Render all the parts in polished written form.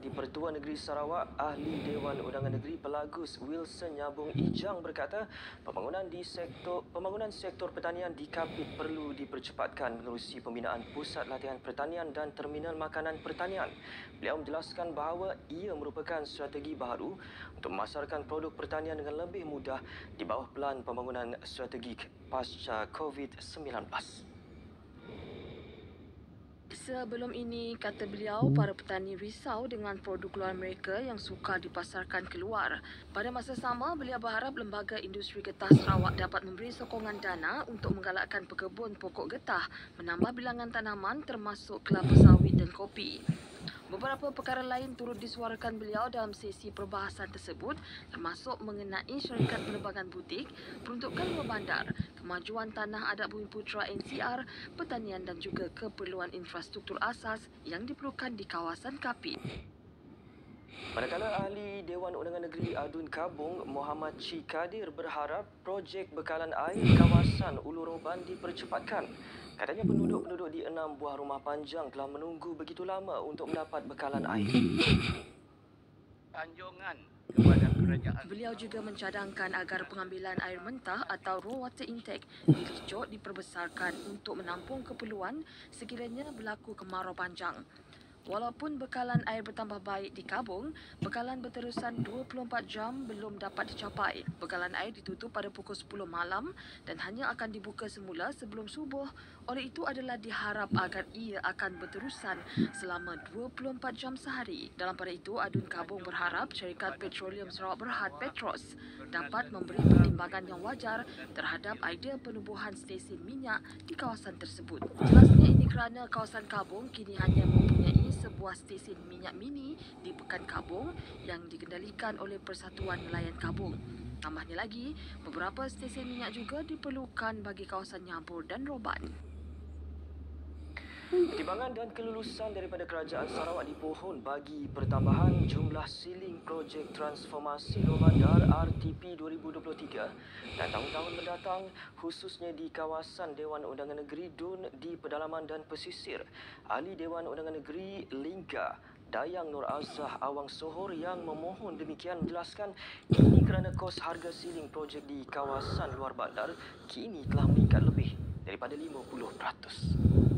Di Pertuan Negeri Sarawak, Ahli Dewan Undangan Negeri Pelagus Wilson Nyabung Ijang berkata, pembangunan sektor pertanian di Kapit perlu dipercepatkan menerusi pembinaan pusat latihan pertanian dan terminal makanan pertanian. Beliau menjelaskan bahawa ia merupakan strategi baharu untuk memasarkan produk pertanian dengan lebih mudah di bawah Pelan Pembangunan Strategik pasca COVID-19. Sebelum ini, kata beliau, para petani risau dengan produk luar mereka yang sukar dipasarkan keluar. Pada masa sama, beliau berharap Lembaga Industri Getah Sarawak dapat memberi sokongan dana untuk menggalakkan pekebun pokok getah, menambah bilangan tanaman termasuk kelapa sawit dan kopi. Beberapa perkara lain turut disuarakan beliau dalam sesi perbahasan tersebut, termasuk mengenai syarikat penerbangan butik, peruntukan luar bandar, kemajuan tanah adat Bumi Putra NCR, pertanian dan juga keperluan infrastruktur asas yang diperlukan di kawasan Kapit. Manakala Ahli Dewan Undangan Negeri Adun Kabung, Muhammad Chi Kadir berharap projek bekalan air kawasan Ulu Roban dipercepatkan. Katanya penduduk-penduduk di 6 buah rumah panjang telah menunggu begitu lama untuk mendapat bekalan air. Anjungan kepada kerajaan. Beliau juga mencadangkan agar pengambilan air mentah atau raw water intake dilicuk diperbesarkan untuk menampung keperluan sekiranya berlaku kemarau panjang. Walaupun bekalan air bertambah baik di Kabung, bekalan berterusan 24 jam belum dapat dicapai. Bekalan air ditutup pada pukul 10 malam dan hanya akan dibuka semula sebelum subuh. Oleh itu adalah diharap agar ia akan berterusan selama 24 jam sehari. Dalam pada itu, Adun Kabung berharap syarikat Petroleum Sarawak Berhad Petros dapat memberi pertimbangan yang wajar terhadap idea penubuhan stesen minyak di kawasan tersebut. Jelasnya ini kerana kawasan Kabung kini hanya mempunyai sebuah stesen minyak mini di Pekan Kabung yang dikendalikan oleh Persatuan Nelayan Kabung. Tambahnya lagi, beberapa stesen minyak juga diperlukan bagi kawasan Nyabur dan Roban. Pertimbangan dan kelulusan daripada Kerajaan Sarawak dipohon bagi pertambahan jumlah siling projek transformasi luar bandar RTP 2023 dan tahun-tahun mendatang, khususnya di kawasan Dewan Undangan Negeri Dun di pedalaman dan pesisir. Ahli Dewan Undangan Negeri Lingga Dayang Nur Azhar Awang Sohor yang memohon demikian menjelaskan ini kerana kos harga siling projek di kawasan luar bandar kini telah meningkat lebih daripada 50%.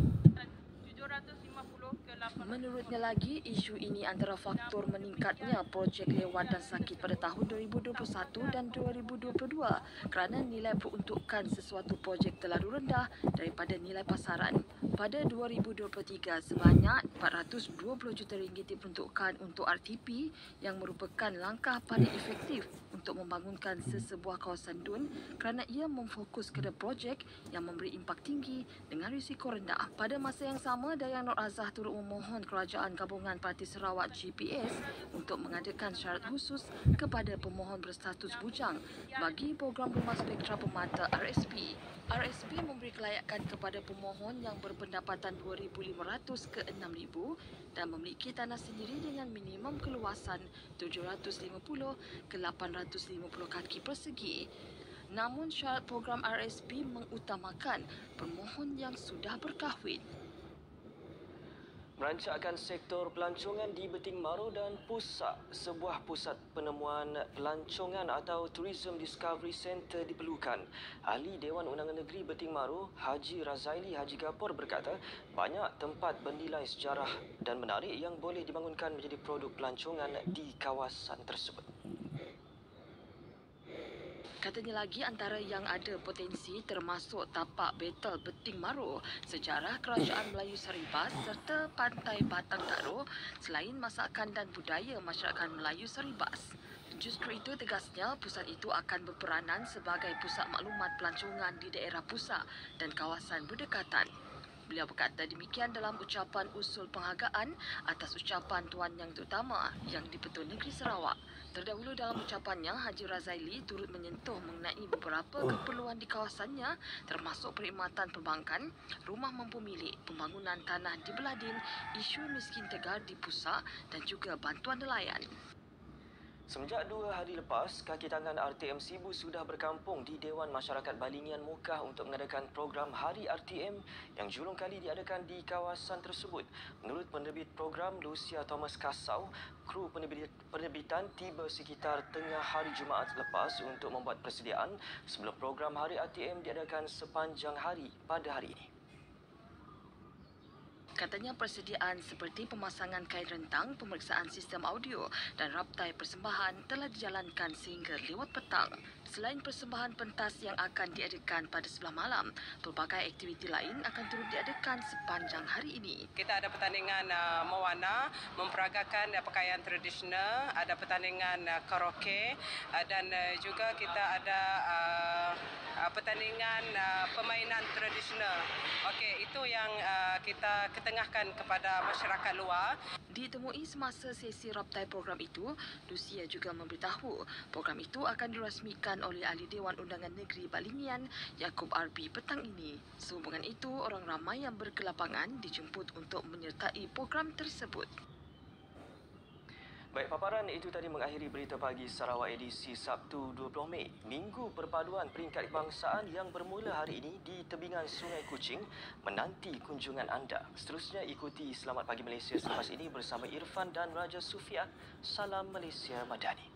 Menurutnya lagi, isu ini antara faktor meningkatnya projek lewat dan sakit pada tahun 2021 dan 2022 kerana nilai peruntukan sesuatu projek terlalu rendah daripada nilai pasaran. Pada 2023, sebanyak RM420 juta diperuntukkan untuk RTP yang merupakan langkah paling efektif untuk membangunkan sesebuah kawasan DUN kerana ia memfokus kepada projek yang memberi impak tinggi dengan risiko rendah. Pada masa yang sama, Dayang Nur Azhar turut memohon Kerajaan Gabungan Parti Sarawak GPS untuk mengadakan syarat khusus kepada pemohon berstatus bujang bagi program Rumah Spektra Pemata RSP. RSP memberi kelayakan kepada pemohon yang berpendapatan 2,500 ke 6,000 dan memiliki tanah sendiri dengan minimum keluasan 750 ke 850 kaki persegi. Namun syarat program RSP mengutamakan pemohon yang sudah berkahwin. Merancangkan sektor pelancongan di Beting Maru dan Pusak, sebuah pusat penemuan pelancongan atau Tourism Discovery Centre diperlukan. Ahli Dewan Undangan Negeri Beting Maru, Haji Razaili Haji Gapur berkata, banyak tempat bernilai sejarah dan menarik yang boleh dibangunkan menjadi produk pelancongan di kawasan tersebut. Katanya lagi antara yang ada potensi termasuk tapak Betel Beting Maru, sejarah Kerajaan Melayu Saribas serta Pantai Batang Daru selain masakan dan budaya masyarakat Melayu Saribas. Justru itu tegasnya pusat itu akan berperanan sebagai pusat maklumat pelancongan di daerah Pusak dan kawasan berdekatan. Beliau berkata demikian dalam ucapan usul penghargaan atas ucapan Tuan Yang Terutama Yang di-Pertuan Negeri Sarawak. Terdahulu dalam ucapannya, Haji Razaili turut menyentuh mengenai beberapa keperluan di kawasannya termasuk perkhidmatan perbankan, rumah mampu milik, pembangunan tanah di Beladin, isu miskin tegar di Pusak dan juga bantuan nelayan. Semenjak 2 hari lepas, kaki tangan RTM Sibu sudah berkampung di Dewan Masyarakat Balingian Mukah untuk mengadakan program Hari RTM yang julung kali diadakan di kawasan tersebut. Menurut penerbit program Lucia Thomas Kasau, kru penerbitan tiba sekitar tengah hari Jumaat lepas untuk membuat persediaan sebelum program Hari RTM diadakan sepanjang hari pada hari ini. Katanya persediaan seperti pemasangan kain rentang, pemeriksaan sistem audio dan raptai persembahan telah dijalankan sehingga lewat petang. Selain persembahan pentas yang akan diadakan pada sebelah malam, pelbagai aktiviti lain akan turut diadakan sepanjang hari ini. Kita ada pertandingan mewarna, memperagakan pakaian tradisional, ada pertandingan karaoke dan juga kita ada pertandingan permainan tradisional. Okey, itu yang kita ketengahkan kepada masyarakat luar. Ditemui semasa sesi raptai program itu, Lucia juga memberitahu program itu akan dirasmikan oleh Ahli Dewan Undangan Negeri Balingian, Yaakob Arbi petang ini. Sehubungan itu, orang ramai yang berkelapangan dijemput untuk menyertai program tersebut. Baik, paparan itu tadi mengakhiri berita pagi Sarawak edisi Sabtu 20 Mei. Minggu perpaduan peringkat kebangsaan yang bermula hari ini di tebingan Sungai Kuching menanti kunjungan anda. Seterusnya ikuti Selamat Pagi Malaysia selepas ini bersama Irfan dan Raja Sufia. Salam Malaysia Madani.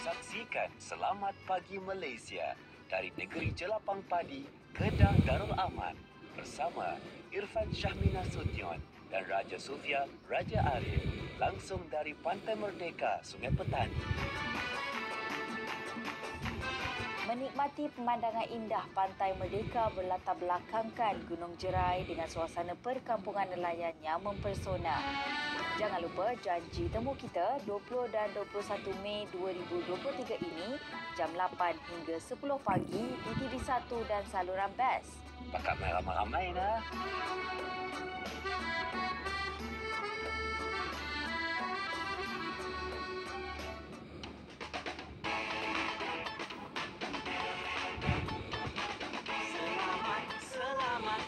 Saksikan Selamat Pagi Malaysia dari negeri Jelapang Padi, Kedah Darul Aman bersama Irfan Syahmina Sution dan Raja Sufia Raja Arif langsung dari Pantai Merdeka, Sungai Petani. Menikmati pemandangan indah Pantai Merdeka berlatar belakangkan Gunung Jerai dengan suasana perkampungan nelayan yang mempesona. Jangan lupa janji temu kita 20 dan 21 Mei 2023 ini jam 8 hingga 10 pagi di TV1 dan saluran BES. Pakat main ramai-ramai dah. Selamat.